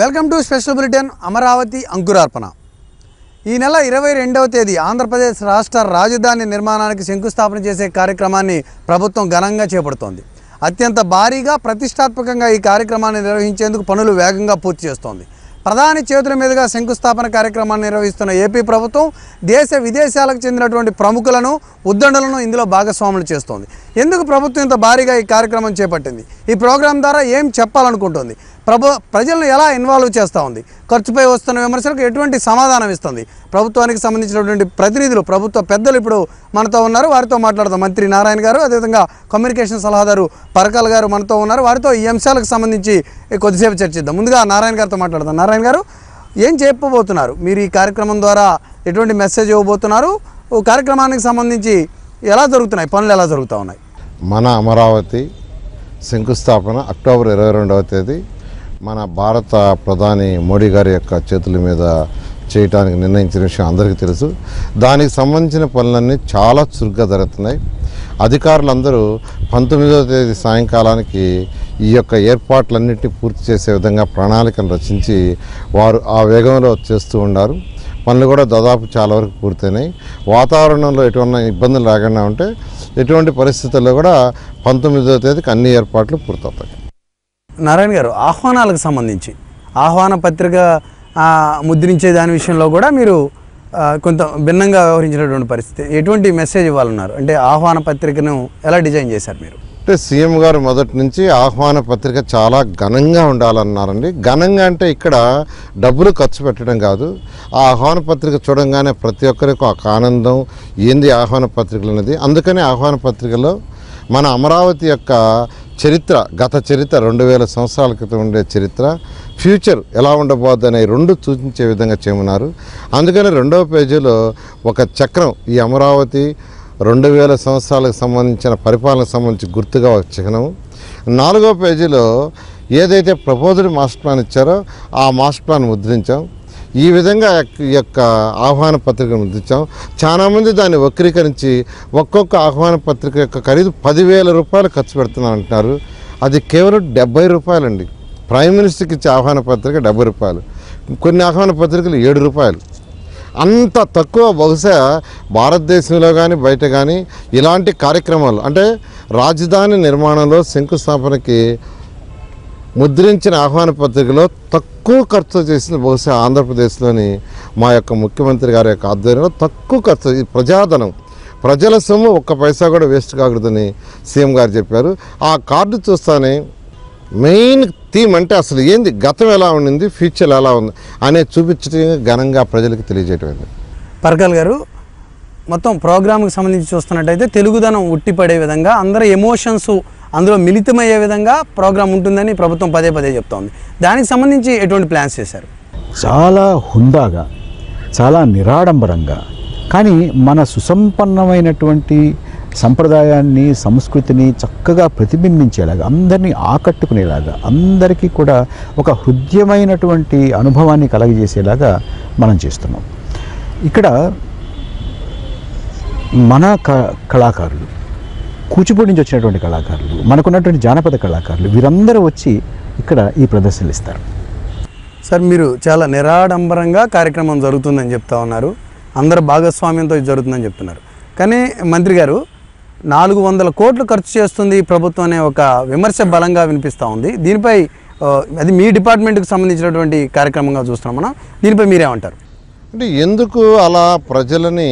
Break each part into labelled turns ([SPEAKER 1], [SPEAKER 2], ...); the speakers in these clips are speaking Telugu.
[SPEAKER 1] Welcome to special bulletin Amaravati అంకురార్పణ. ఈ నెల 22వ తేదీ ఆంధ్రప్రదేశ్ రాష్ట్ర రాజధాని నిర్మాణానికి శంకుస్థాపన చేసే కార్యక్రమాన్ని ప్రభుత్వం ఘనంగా చేపడుతోంది. అత్యంత భారీగా ప్రతిష్టాత్మకంగా ఈ కార్యక్రమాన్ని నిర్వహించేందుకు పనులు వేగంగా పూర్తి చేస్తోంది. ప్రధాని చేతుల మీదుగా శంకుస్థాపన కార్యక్రమాన్ని నిర్వహిస్తున్న ఏపీ ప్రభుత్వం దేశ విదేశాలకు చెందినటువంటి ప్రముఖులను ఉద్దండులను ఇందులో భాగస్వాములు చేస్తోంది. ఎందుకు ప్రభుత్వం ఇంత భారీగా ఈ కార్యక్రమం చేపట్టింది? ఈ ప్రోగ్రాం ద్వారా ఏం చెప్పాలనుకుంటుంది? ప్రజలను ఎలా ఇన్వాల్వ్ చేస్తూ ఉంది? ఖర్చుపై వస్తున్న విమర్శలకు ఎటువంటి సమాధానం ఇస్తుంది? ప్రభుత్వానికి సంబంధించినటువంటి ప్రతినిధులు, ప్రభుత్వ పెద్దలు ఇప్పుడు మనతో ఉన్నారు. వారితో మాట్లాడదాం. మంత్రి నారాయణ గారు, అదేవిధంగా కమ్యూనికేషన్ సలహాదారు పరకాల గారు మనతో ఉన్నారు. వారితో ఈ అంశాలకు సంబంధించి కొద్దిసేపు చర్చిద్దాం. ముందుగా నారాయణ గారితో మాట్లాడదాం. నారాయణ గారు, ఏం చెప్పబోతున్నారు? మీరు ఈ కార్యక్రమం ద్వారా ఎటువంటి మెసేజ్ ఇవ్వబోతున్నారు? కార్యక్రమానికి సంబంధించి ఎలా జరుగుతున్నాయి పనులు, ఎలా జరుగుతూ ఉన్నాయి?
[SPEAKER 2] మన అమరావతి శంకుస్థాపన అక్టోబర్ 22వ తేదీ మన భారత ప్రధాని మోడీ గారి యొక్క చేతుల మీద చేయడానికి నిర్ణయించిన విషయం అందరికీ తెలుసు. దానికి సంబంధించిన పనులన్నీ చాలా చురుగ్గా జరుగుతున్నాయి. అధికారులందరూ 19వ తేదీ సాయంకాలానికి ఈ యొక్క ఏర్పాట్లన్నింటినీ పూర్తి చేసే విధంగా ప్రణాళికను రచించి వారు ఆ వేగంలో చేస్తూ ఉన్నారు. పనులు కూడా దాదాపు చాలా వరకు పూర్తయినాయి. వాతావరణంలో ఎటువంటి ఇబ్బందులు రాకుండా ఉంటే ఎటువంటి పరిస్థితుల్లో కూడా 19వ తేదీకి అన్ని ఏర్పాట్లు పూర్తవుతాయి.
[SPEAKER 1] నారాయణ గారు, ఆహ్వానాలకు సంబంధించి ఆహ్వాన పత్రిక ముద్రించే దాని విషయంలో కూడా మీరు కొంత భిన్నంగా వ్యవహరించినటువంటి పరిస్థితి. ఎటువంటి మెసేజ్ ఇవ్వాలన్నారు? అంటే ఆహ్వాన పత్రికను ఎలా డిజైన్ చేశారు మీరు?
[SPEAKER 2] అంటే సీఎం గారు మొదటి నుంచి ఆహ్వాన పత్రిక చాలా ఘనంగా ఉండాలన్నారండి. ఘనంగా అంటే ఇక్కడ డబ్బులు ఖర్చు పెట్టడం కాదు. ఆ ఆహ్వాన పత్రిక చూడంగానే ప్రతి ఒక్కరికి ఒక ఆనందం, ఏంది ఆహ్వాన పత్రికలు అనేది. అందుకని ఆహ్వాన పత్రికలో మన అమరావతి యొక్క చరిత్ర, గత చరిత్ర, 2000 సంవత్సరాల క్రితం ఉండే చరిత్ర, ఫ్యూచర్ ఎలా ఉండబోద్దు అనే రెండు సూచించే విధంగా చేయమన్నారు. అందుకని 2వ పేజీలో ఒక చక్రం, ఈ అమరావతి 2000 సంవత్సరాలకు సంబంధించిన పరిపాలనకు సంబంధించి గుర్తుగా ఒక చిహ్నం. 4వ పేజీలో ఏదైతే ప్రపోజ్డ్ మాస్టర్ ప్లాన్ ఇచ్చారో ఆ మాస్టర్ ప్లాన్ ముద్రించాం. ఈ విధంగా ఈ యొక్క ఆహ్వాన పత్రికను ముద్రించాం. చాలామంది దాన్ని వక్రీకరించి ఒక్కొక్క ఆహ్వాన పత్రిక యొక్క ఖరీదు 10,000 రూపాయలు ఖర్చు పెడుతున్నాం అంటున్నారు. అది కేవలం 70 రూపాయలండి. ప్రైమ్ మినిస్టర్కి ఇచ్చే ఆహ్వాన పత్రిక 70 రూపాయలు, కొన్ని ఆహ్వాన పత్రికలు 7 రూపాయలు. అంత తక్కువ బహుశా భారతదేశంలో కానీ బయట కానీ ఇలాంటి కార్యక్రమాలు, అంటే రాజధాని నిర్మాణంలో శంకుస్థాపనకి ముద్రించిన ఆహ్వాన పత్రికలో తక్కువ ఖర్చు చేసింది బహుశా ఆంధ్రప్రదేశ్లోని మా యొక్క ముఖ్యమంత్రి గారి యొక్క ఆధ్వర్యంలో తక్కువ ఖర్చు. ఈ ప్రజాధనం, ప్రజల సొమ్ము ఒక్క పైసా కూడా వేస్ట్ కాకూడదని సీఎం గారు చెప్పారు. ఆ కార్డు చూస్తానే మెయిన్ థీమ్ అంటే అసలు ఏంది, గతం ఎలా ఉండింది, ఫ్యూచర్ ఎలా ఉంది అనేది చూపించడం, ఘనంగా ప్రజలకు తెలియజేయటం.
[SPEAKER 1] పరకాల్ గారు, మొత్తం ప్రోగ్రామ్కి సంబంధించి చూస్తున్నట్టయితే తెలుగుదనం ఉట్టిపడే విధంగా, అందరి ఎమోషన్స్ అందులో మిళితమయ్యే విధంగా ప్రోగ్రాం ఉంటుందని ప్రభుత్వం పదే పదే చెప్తోంది. దానికి సంబంధించి ఎటువంటి ప్లాన్స్ చేశారు?
[SPEAKER 3] చాలా హుందాగా, చాలా నిరాడంబరంగా, కానీ మన సుసంపన్నమైనటువంటి సంప్రదాయాన్ని, సంస్కృతిని చక్కగా ప్రతిబింబించేలాగా, అందరినీ ఆకట్టుకునేలాగా, అందరికీ కూడా ఒక హృద్యమైనటువంటి అనుభవాన్ని కలగజేసేలాగా మనం చేస్తున్నాం. ఇక్కడ మన కళాకారులు, కూచిపూడి నుంచి వచ్చినటువంటి కళాకారులు, మనకున్నటువంటి జానపద కళాకారులు, వీరందరూ వచ్చి ఇక్కడ ఈ ప్రదర్శనలు ఇస్తారు.
[SPEAKER 1] సార్, మీరు చాలా నిరాడంబరంగా కార్యక్రమం జరుగుతుందని చెప్తా ఉన్నారు, అందరు భాగస్వామ్యంతో జరుగుతుందని చెప్తున్నారు. కానీ మంత్రి గారు, 400 కోట్లు ఖర్చు చేస్తుంది ప్రభుత్వం అనే ఒక విమర్శ బలంగా వినిపిస్తూ ఉంది. దీనిపై, అది మీ డిపార్ట్మెంట్కి సంబంధించినటువంటి కార్యక్రమంగా చూస్తున్నాం మనం, దీనిపై మీరేమంటారు?
[SPEAKER 2] అంటే ఎందుకు అలా ప్రజలని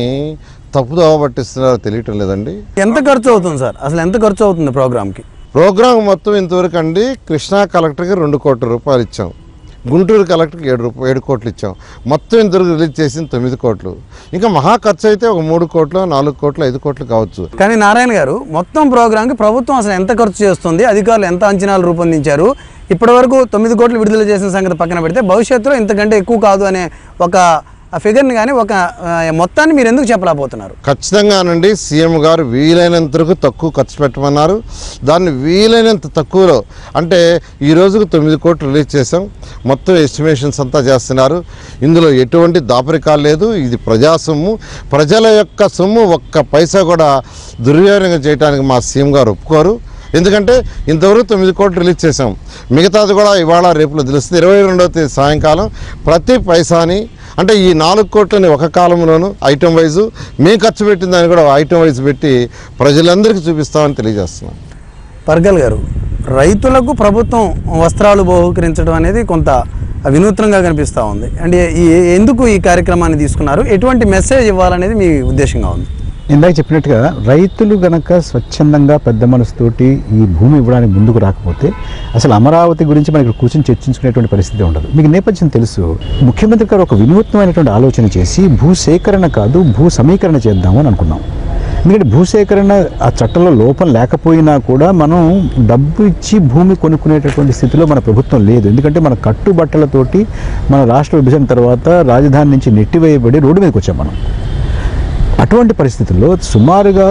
[SPEAKER 2] తప్పుదోవ పట్టిస్తున్నారో తెలియటం లేదండి.
[SPEAKER 1] ఎంత ఖర్చు అవుతుంది సార్? అసలు ఎంత ఖర్చు అవుతుంది ప్రోగ్రామ్కి?
[SPEAKER 2] ప్రోగ్రాం మొత్తం ఇంతవరకు అండి, కృష్ణా కలెక్టర్కి 2 కోట్ల రూపాయలు ఇచ్చాం, గుంటూరు కలెక్టర్కి 7 కోట్లు ఇచ్చాం. మొత్తం ఇంతవరకు రిలీజ్ చేసింది 9 కోట్లు. ఇంకా మహా ఖర్చు అయితే ఒక 3 కోట్లు, 4 కోట్లు, 5 కోట్లు కావచ్చు.
[SPEAKER 1] కానీ నారాయణ గారు, మొత్తం ప్రోగ్రాంకి ప్రభుత్వం అసలు ఎంత ఖర్చు చేస్తుంది, అధికారులు ఎంత అంచనాలు రూపొందించారు, ఇప్పటి వరకు 9 కోట్లు విడుదల చేసిన సంగతి పక్కన పెడితే భవిష్యత్తులో ఇంతకంటే ఎక్కువ కాదు అనే ఒక ఫిగర్ని కానీ ఒక మొత్తాన్ని మీరు ఎందుకు చెప్పలేకపోతున్నారు?
[SPEAKER 2] ఖచ్చితంగానండి, సీఎం గారు వీలైనంత వరకు తక్కువ ఖర్చు పెట్టమన్నారు. దాన్ని వీలైనంత తక్కువలో, అంటే ఈ రోజుకు 9 కోట్లు రిలీజ్ చేసాం. మొత్తం ఎస్టిమేషన్స్ అంతా చేస్తున్నారు. ఇందులో ఎటువంటి దాపరికాలు లేదు. ఇది ప్రజా సొమ్ము, ప్రజల యొక్క సొమ్ము. ఒక్క పైసా కూడా దుర్వినియోగం చేయడానికి మా సీఎం గారు ఒప్పుకోరు. ఎందుకంటే ఇంతవరకు 9 కోట్లు రిలీజ్ చేసాం. మిగతాది కూడా ఇవాళ రేపులో తెలుస్తుంది. 22వ తేదీ సాయంకాలం ప్రతి పైసాని అంటే ఈ 4 కోట్లని ఒక కాలంలోనూ ఐటమ్ వైజు మేము ఖర్చు పెట్టిన దాన్ని కూడా ఐటమ్ వైజ్ పెట్టి ప్రజలందరికీ చూపిస్తామని తెలియజేస్తున్నాం.
[SPEAKER 1] పర్గల్ గారు, రైతులకు ప్రభుత్వం వస్త్రాలు బహూకరించడం అనేది కొంత వినూత్నంగా కనిపిస్తూ ఉంది. అంటే ఎందుకు ఈ కార్యక్రమాన్ని తీసుకున్నారు, ఎటువంటి మెసేజ్ ఇవ్వాలనేది మీ ఉద్దేశంగా ఉంది?
[SPEAKER 3] ఇందాక చెప్పినట్టుగా రైతులు గనక స్వచ్ఛందంగా పెద్ద మనసుతోటి ఈ భూమి ఇవ్వడానికి ముందుకు రాకపోతే అసలు అమరావతి గురించి మనకి కూర్చొని చర్చించుకునేటువంటి పరిస్థితి ఉండదు. మీకు నేపథ్యం తెలుసు. ముఖ్యమంత్రి గారు ఒక వినూత్నమైనటువంటి ఆలోచన చేసి భూసేకరణ కాదు భూ సమీకరణ చేద్దాము అని అనుకున్నాం. ఎందుకంటే భూసేకరణ ఆ చట్టంలో లోపం లేకపోయినా కూడా మనం డబ్బు ఇచ్చి భూమి కొనుక్కునేటటువంటి స్థితిలో మన ప్రభుత్వం లేదు. ఎందుకంటే మన కట్టుబట్టలతోటి మన రాష్ట్ర విభజన తర్వాత రాజధాని నుంచి నెట్టివేయబడి రోడ్డు మీదకి వచ్చాం మనం. అటువంటి పరిస్థితుల్లో సుమారుగా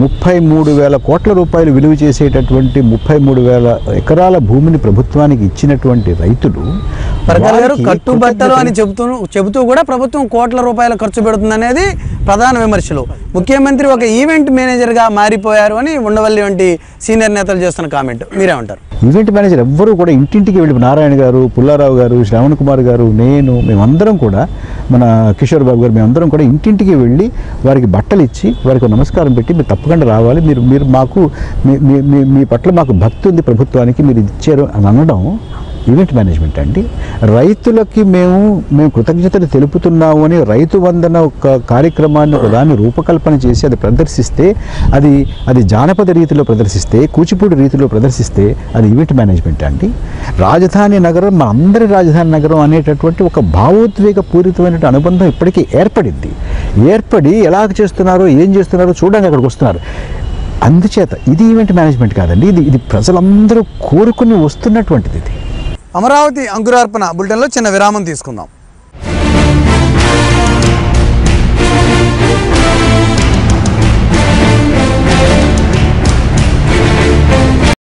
[SPEAKER 3] 33,000 కోట్ల రూపాయలు విలువ చేసేటటువంటి 33,000 ఎకరాల భూమిని ప్రభుత్వానికి ఇచ్చినటువంటి రైతులు
[SPEAKER 1] కట్టుబట్టలు అని చెబుతూ కూడా ప్రభుత్వం కోట్ల రూపాయలు ఖర్చు పెడుతుంది అనేది ప్రధాన విమర్శలు. ముఖ్యమంత్రి ఒక ఈవెంట్ మేనేజర్గా మారిపోయారు అని ఉండవల్లి వంటి సీనియర్ నేతలు చేస్తున్న కామెంట్ మీరేమంటారు?
[SPEAKER 3] ఈవెంట్ మేనేజర్ ఎవ్వరూ కూడా ఇంటింటికి వెళ్ళి నారాయణ గారు, పుల్లారావు గారు, శ్రావణ్ కుమార్ గారు, మేమందరం కూడా మన కిషోర్ బాబు గారు మేమందరం కూడా ఇంటింటికి వెళ్ళి వారికి బట్టలు ఇచ్చి వారికి నమస్కారం పెట్టి మీరు తప్పకుండా రావాలి, మీరు మాకు మీ పట్ల మాకు భక్తి ఉంది ప్రభుత్వానికి మీరు ఇచ్చారు అని అనడం ఈవెంట్ మేనేజ్మెంట్ అండి. రైతులకి మేము కృతజ్ఞతలు తెలుపుతున్నాము అని రైతు వందన ఒక కార్యక్రమాన్ని ఒకదాన్ని రూపకల్పన చేసి అది ప్రదర్శిస్తే అది జానపద రీతిలో ప్రదర్శిస్తే, కూచిపూడి రీతిలో ప్రదర్శిస్తే అది ఈవెంట్ మేనేజ్మెంట్ అండి. రాజధాని నగరం మన అందరి రాజధాని నగరం అనేటటువంటి ఒక భావోద్వేగ పూరితమైన అనుబంధం ఇప్పటికీ ఏర్పడి ఎలా చేస్తున్నారో ఏం చేస్తున్నారో చూడడానికి అక్కడికి వస్తున్నారు. అందుచేత ఇది ఈవెంట్ మేనేజ్మెంట్ కాదండి, ఇది ప్రజలందరూ కోరుకుని వస్తున్నటువంటిది. ఇది
[SPEAKER 1] అమరావతి అంకురార్పణ బులెటిన్లో చిన్న విరామం తీసుకుందాం.